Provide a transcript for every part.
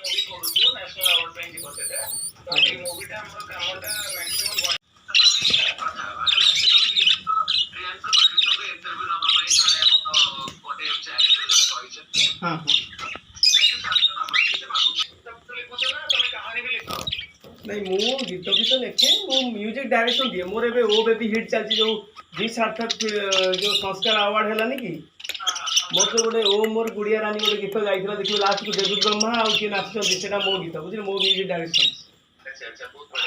movie करूछु national award पे जी बसेटा तो ए मूवीटा हमर कामटा मैक्सिमम नहीं मु गीत भी तो लिखे मु म्यूजिक डायरेक्शन दिए मोर एबे ओ बेबी हिट चलती जो जी सार्थक जो संस्कार अवार्ड हैलानी कि मोर तो गोटे ओ मोर गुड़िया रानी गोटे गीत गाइथिला देखियो लास्ट को देवी ब्रह्मा आ कि नाचछन सेटा मो गीत बुझिल मो म्यूजिक डायरेक्शन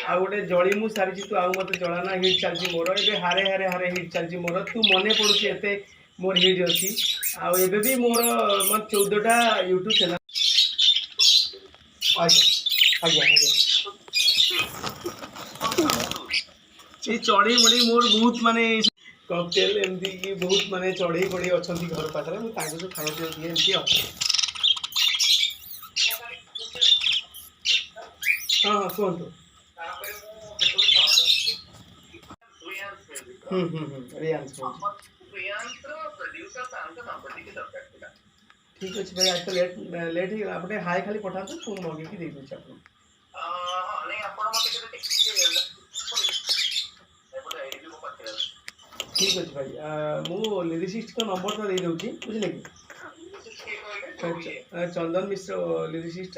आ गोटे जळी मु सारी तू आ मते जळाना हिट चलती मोर एबे हारे हारे हारे हिट चलती मोर तू मने पडुची एते मोर हिट अछि आ एबे भी मोर मन 14 टा YouTube चैनल आज्ञा आज्ञा आज्ञा ये चढ़ई बड़ी मोर बहुत माने कॉकटेल एमती की बहुत माने चढ़ई बड़ी अच्छा घर पाखे मुझे जो खाना पीना दिए एमती हाँ हाँ कहतु ठीक अच्छे भाई आज तो लेट लेट ही आपने हाई खाली पठा तो फोन मगे दे दूँ ठीक अच्छे भाई मु लिरिसिस्ट का नंबर तो दे दूँगी बुझे कि चंदन मिश्र लिरिसिस्ट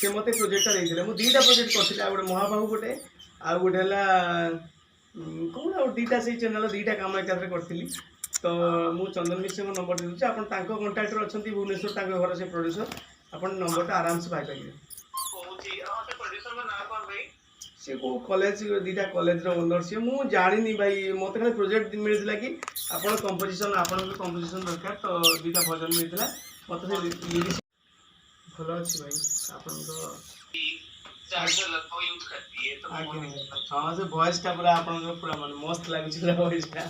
से मत प्रोजेक्टा देते मुझे दुईटा प्रोजेक्ट करी गोटे महाबाहु गोटे आ गोटे कौन आ दुईटा से चैनल दुईटा कम एक करी तो मु चंदन मिश्र को नंबर दे दूँ आप कंटाक्टर अच्छा भुवनेश्वर घर से प्रोड्यूसर आप नंबर आराम से पाइपर सी को कॉलेज दुईटा कॉलेज ओनर सी मुझे जानी भाई मत खाली प्रोजेक्ट मिलता कि आप कंपोजिशन आप कंपोजिशन दरकार तो दुईटा भजन मिलता मत भल अच्छे भाई आप हाँ से वॉइस टा पूरा आप पूरा माने मस्त लगुच वॉइस टा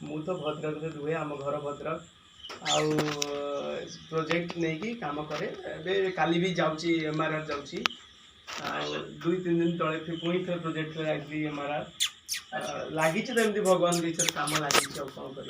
मु तो भद्रक रुहे आम घर भद्रक आउ प्रोजेक्ट नहीं कि काम करे एबे काली भी जाउची एमआरआर जाउची दुई तीन दिन तले फिर पुणी थे प्रोजेक्ट रे आइली एमआरआर लागी तो एमती भगवान के काम लागी कौन कर